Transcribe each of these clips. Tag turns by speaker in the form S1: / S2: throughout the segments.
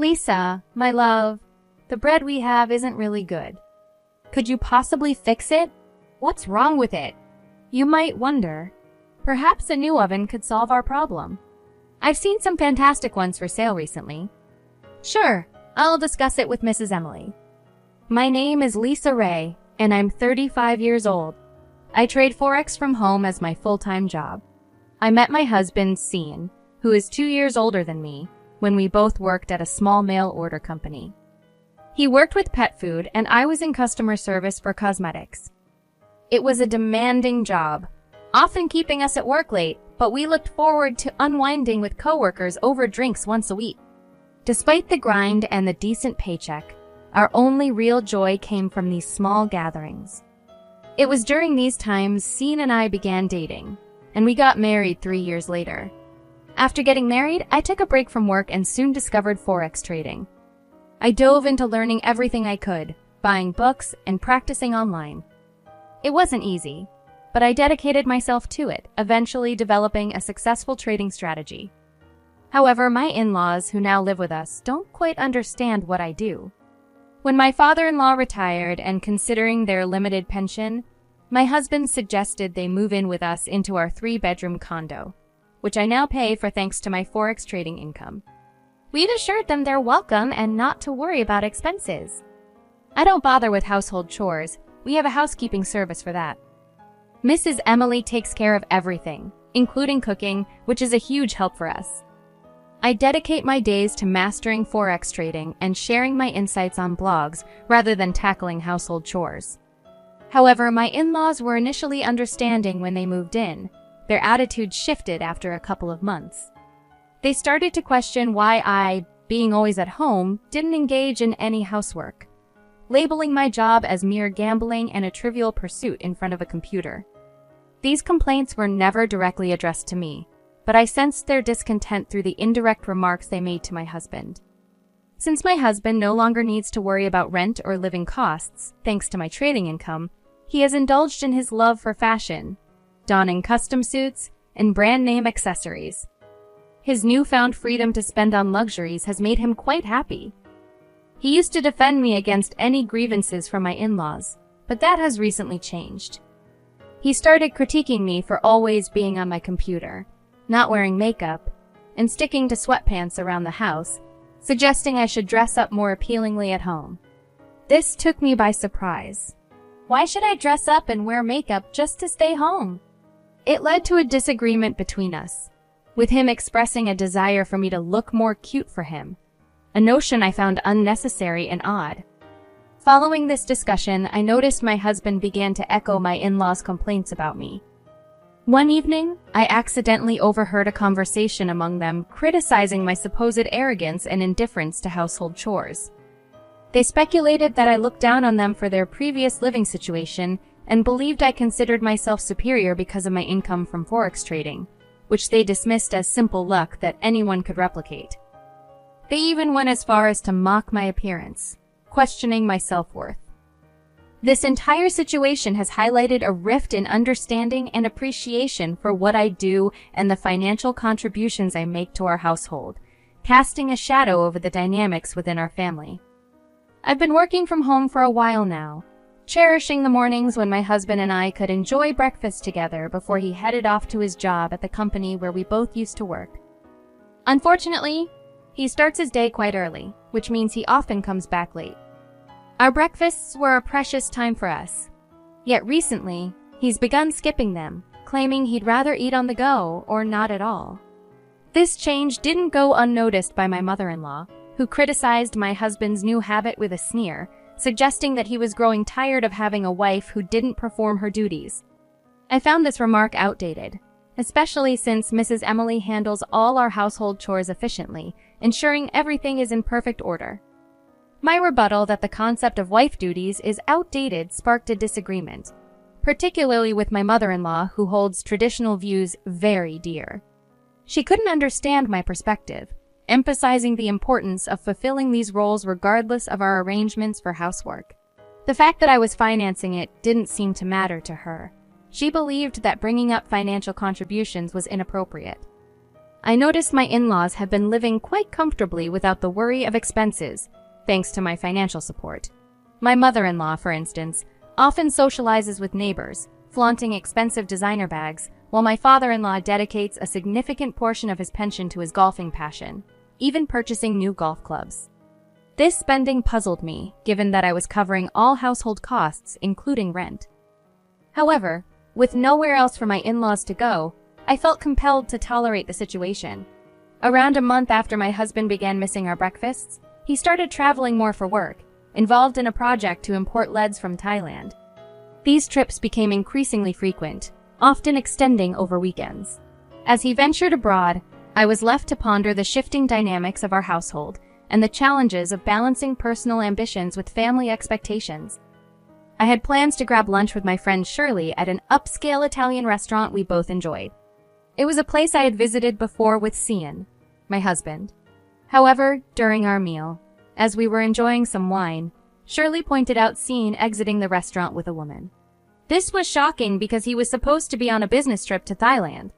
S1: Lisa, my love, the bread we have isn't really good. Could you possibly fix it? What's wrong with it? You might wonder. Perhaps a new oven could solve our problem. I've seen some fantastic ones for sale recently. Sure, I'll discuss it with Mrs. Emily. My name is Lisa Ray, and I'm 35 years old. I trade Forex from home as my full-time job. I met my husband, Cian, who is 2 years older than me, when we both worked at a small mail order company. He worked with pet food, and I was in customer service for cosmetics. It was a demanding job, often keeping us at work late, but we looked forward to unwinding with coworkers over drinks once a week. Despite the grind and the decent paycheck, our only real joy came from these small gatherings. It was during these times Cian and I began dating, and we got married 3 years later. After getting married, I took a break from work and soon discovered Forex trading. I dove into learning everything I could, buying books and practicing online. It wasn't easy, but I dedicated myself to it, eventually developing a successful trading strategy. However, my in-laws, who now live with us, don't quite understand what I do. When my father-in-law retired and considering their limited pension, my husband suggested they move in with us into our 3-bedroom condo, which I now pay for thanks to my Forex trading income. We've assured them they're welcome and not to worry about expenses. I don't bother with household chores. We have a housekeeping service for that. Mrs. Emily takes care of everything, including cooking, which is a huge help for us. I dedicate my days to mastering Forex trading and sharing my insights on blogs rather than tackling household chores. However, my in-laws were initially understanding when they moved in. Their attitude shifted after a couple of months. They started to question why I, being always at home, didn't engage in any housework, labeling my job as mere gambling and a trivial pursuit in front of a computer. These complaints were never directly addressed to me, but I sensed their discontent through the indirect remarks they made to my husband. Since my husband no longer needs to worry about rent or living costs, thanks to my trading income, he has indulged in his love for fashion, donning custom suits and brand-name accessories. His newfound freedom to spend on luxuries has made him quite happy. He used to defend me against any grievances from my in-laws, but that has recently changed. He started critiquing me for always being on my computer, not wearing makeup, and sticking to sweatpants around the house, suggesting I should dress up more appealingly at home. This took me by surprise. Why should I dress up and wear makeup just to stay home? It led to a disagreement between us, with him expressing a desire for me to look more cute for him, a notion I found unnecessary and odd. Following this discussion, I noticed my husband began to echo my in-laws' complaints about me. One evening, I accidentally overheard a conversation among them criticizing my supposed arrogance and indifference to household chores. They speculated that I looked down on them for their previous living situation and believed I considered myself superior because of my income from Forex trading, which they dismissed as simple luck that anyone could replicate. They even went as far as to mock my appearance, questioning my self-worth. This entire situation has highlighted a rift in understanding and appreciation for what I do and the financial contributions I make to our household, casting a shadow over the dynamics within our family. I've been working from home for a while now, cherishing the mornings when my husband and I could enjoy breakfast together before he headed off to his job at the company where we both used to work. Unfortunately, he starts his day quite early, which means he often comes back late. Our breakfasts were a precious time for us. Yet recently, he's begun skipping them, claiming he'd rather eat on the go or not at all. This change didn't go unnoticed by my mother-in-law, who criticized my husband's new habit with a sneer, suggesting that he was growing tired of having a wife who didn't perform her duties. I found this remark outdated, especially since Mrs. Emily handles all our household chores efficiently, ensuring everything is in perfect order. My rebuttal that the concept of wife duties is outdated sparked a disagreement, particularly with my mother-in-law, who holds traditional views very dear. She couldn't understand my perspective, emphasizing the importance of fulfilling these roles regardless of our arrangements for housework. The fact that I was financing it didn't seem to matter to her. She believed that bringing up financial contributions was inappropriate. I noticed my in-laws have been living quite comfortably without the worry of expenses, thanks to my financial support. My mother-in-law, for instance, often socializes with neighbors, flaunting expensive designer bags, while my father-in-law dedicates a significant portion of his pension to his golfing passion, even purchasing new golf clubs. This spending puzzled me, given that I was covering all household costs, including rent. However, with nowhere else for my in-laws to go, I felt compelled to tolerate the situation. Around a month after my husband began missing our breakfasts, he started traveling more for work, involved in a project to import leads from Thailand. These trips became increasingly frequent, often extending over weekends. As he ventured abroad, I was left to ponder the shifting dynamics of our household and the challenges of balancing personal ambitions with family expectations. I had plans to grab lunch with my friend Shirley at an upscale Italian restaurant we both enjoyed. It was a place I had visited before with Cian, my husband. However, during our meal, as we were enjoying some wine, Shirley pointed out Cian exiting the restaurant with a woman. This was shocking because he was supposed to be on a business trip to Thailand.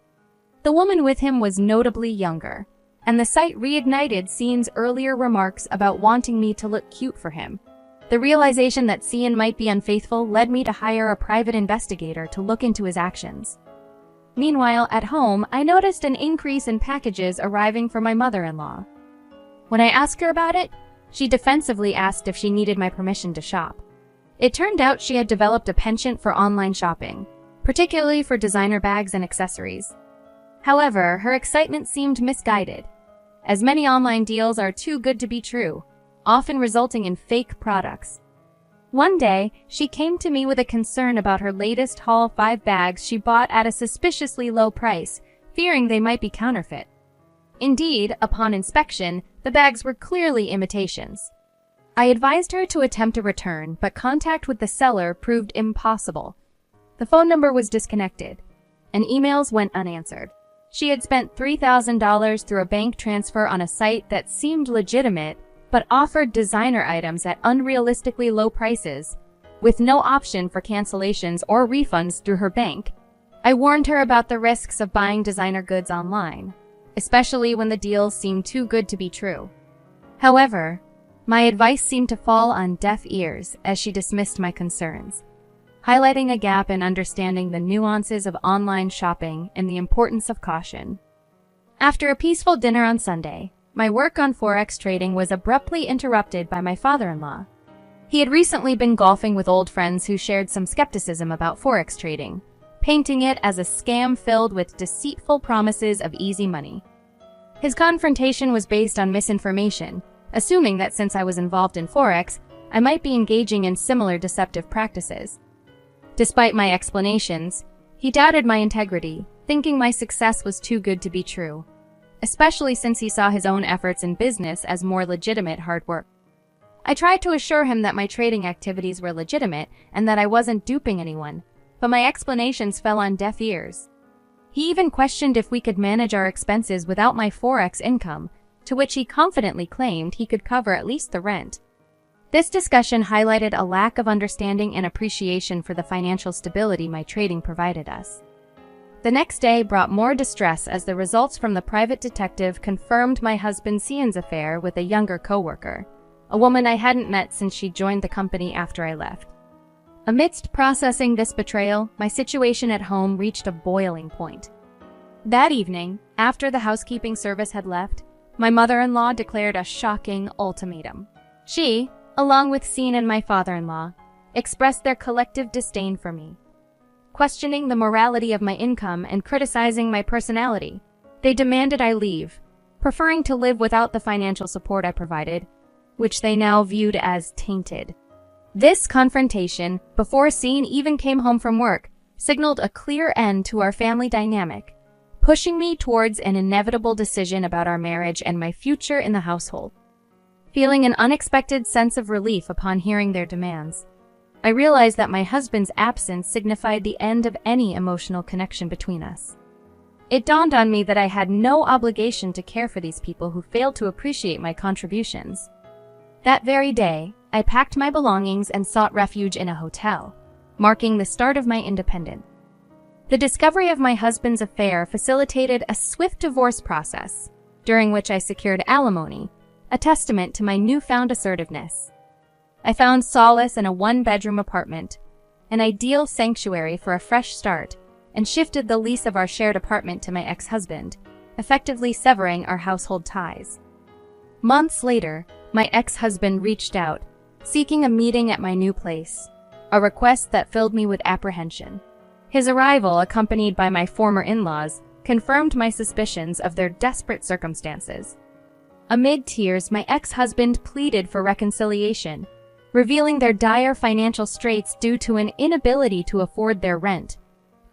S1: The woman with him was notably younger, and the sight reignited Cian's earlier remarks about wanting me to look cute for him. The realization that Cian might be unfaithful led me to hire a private investigator to look into his actions. Meanwhile, at home, I noticed an increase in packages arriving from my mother-in-law. When I asked her about it, she defensively asked if she needed my permission to shop. It turned out she had developed a penchant for online shopping, particularly for designer bags and accessories. However, her excitement seemed misguided, as many online deals are too good to be true, often resulting in fake products. One day, she came to me with a concern about her latest haul 5 bags she bought at a suspiciously low price, fearing they might be counterfeit. Indeed, upon inspection, the bags were clearly imitations. I advised her to attempt a return, but contact with the seller proved impossible. The phone number was disconnected, and emails went unanswered. She had spent $3,000 through a bank transfer on a site that seemed legitimate, but offered designer items at unrealistically low prices, with no option for cancellations or refunds through her bank. I warned her about the risks of buying designer goods online, especially when the deals seemed too good to be true. However, my advice seemed to fall on deaf ears as she dismissed my concerns, highlighting a gap in understanding the nuances of online shopping and the importance of caution. After a peaceful dinner on Sunday, my work on Forex trading was abruptly interrupted by my father-in-law. He had recently been golfing with old friends who shared some skepticism about Forex trading, painting it as a scam filled with deceitful promises of easy money. His confrontation was based on misinformation, assuming that since I was involved in Forex, I might be engaging in similar deceptive practices. Despite my explanations, he doubted my integrity, thinking my success was too good to be true, especially since he saw his own efforts in business as more legitimate hard work. I tried to assure him that my trading activities were legitimate and that I wasn't duping anyone, but my explanations fell on deaf ears. He even questioned if we could manage our expenses without my Forex income, to which he confidently claimed he could cover at least the rent. This discussion highlighted a lack of understanding and appreciation for the financial stability my trading provided us. The next day brought more distress as the results from the private detective confirmed my husband Cian's affair with a younger coworker, a woman I hadn't met since she joined the company after I left. Amidst processing this betrayal, my situation at home reached a boiling point. That evening, after the housekeeping service had left, my mother-in-law declared a shocking ultimatum. She, along with Cian and my father-in-law, expressed their collective disdain for me, questioning the morality of my income and criticizing my personality. They demanded I leave, preferring to live without the financial support I provided, which they now viewed as tainted. This confrontation, before Cian even came home from work, signaled a clear end to our family dynamic, pushing me towards an inevitable decision about our marriage and my future in the household. Feeling an unexpected sense of relief upon hearing their demands, I realized that my husband's absence signified the end of any emotional connection between us. It dawned on me that I had no obligation to care for these people who failed to appreciate my contributions. That very day, I packed my belongings and sought refuge in a hotel, marking the start of my independence. The discovery of my husband's affair facilitated a swift divorce process, during which I secured alimony, a testament to my newfound assertiveness. I found solace in a one-bedroom apartment, an ideal sanctuary for a fresh start, and shifted the lease of our shared apartment to my ex-husband, effectively severing our household ties. Months later, my ex-husband reached out, seeking a meeting at my new place, a request that filled me with apprehension. His arrival, accompanied by my former in-laws, confirmed my suspicions of their desperate circumstances. Amid tears, my ex-husband pleaded for reconciliation, revealing their dire financial straits due to an inability to afford their rent,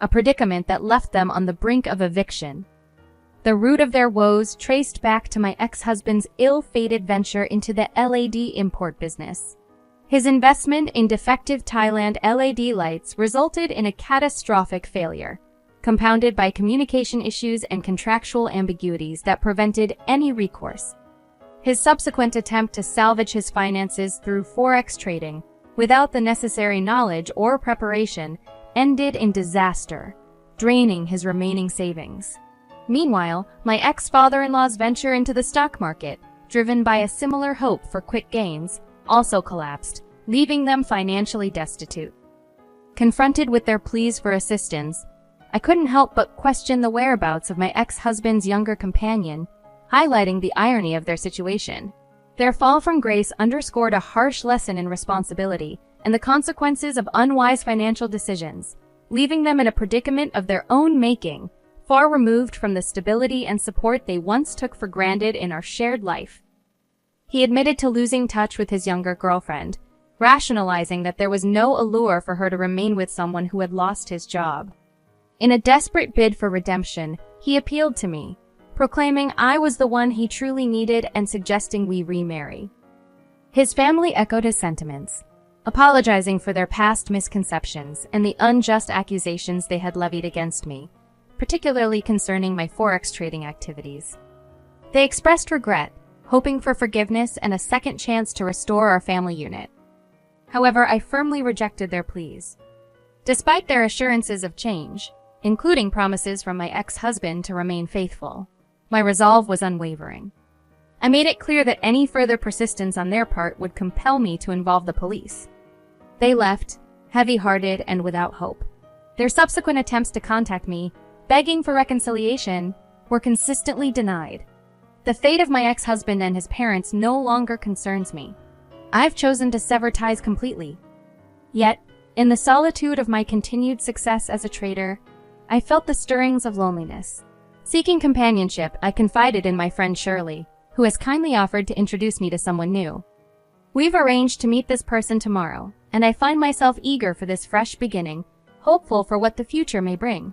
S1: a predicament that left them on the brink of eviction. The root of their woes traced back to my ex-husband's ill-fated venture into the LED import business. His investment in defective Thailand LED lights resulted in a catastrophic failure, compounded by communication issues and contractual ambiguities that prevented any recourse. His subsequent attempt to salvage his finances through forex trading, without the necessary knowledge or preparation, ended in disaster, draining his remaining savings. Meanwhile, my ex-father-in-law's venture into the stock market, driven by a similar hope for quick gains, also collapsed, leaving them financially destitute. Confronted with their pleas for assistance, I couldn't help but question the whereabouts of my ex-husband's younger companion, highlighting the irony of their situation. Their fall from grace underscored a harsh lesson in responsibility and the consequences of unwise financial decisions, leaving them in a predicament of their own making, far removed from the stability and support they once took for granted in our shared life. He admitted to losing touch with his younger girlfriend, rationalizing that there was no allure for her to remain with someone who had lost his job. In a desperate bid for redemption, he appealed to me, proclaiming I was the one he truly needed and suggesting we remarry. His family echoed his sentiments, apologizing for their past misconceptions and the unjust accusations they had levied against me, particularly concerning my forex trading activities. They expressed regret, hoping for forgiveness and a second chance to restore our family unit. However, I firmly rejected their pleas. Despite their assurances of change, including promises from my ex-husband to remain faithful, my resolve was unwavering. I made it clear that any further persistence on their part would compel me to involve the police. They left, heavy-hearted and without hope. Their subsequent attempts to contact me, begging for reconciliation, were consistently denied. The fate of my ex-husband and his parents no longer concerns me. I've chosen to sever ties completely. Yet, in the solitude of my continued success as a trader, I felt the stirrings of loneliness. Seeking companionship, I confided in my friend Shirley, who has kindly offered to introduce me to someone new. We've arranged to meet this person tomorrow, and I find myself eager for this fresh beginning, hopeful for what the future may bring.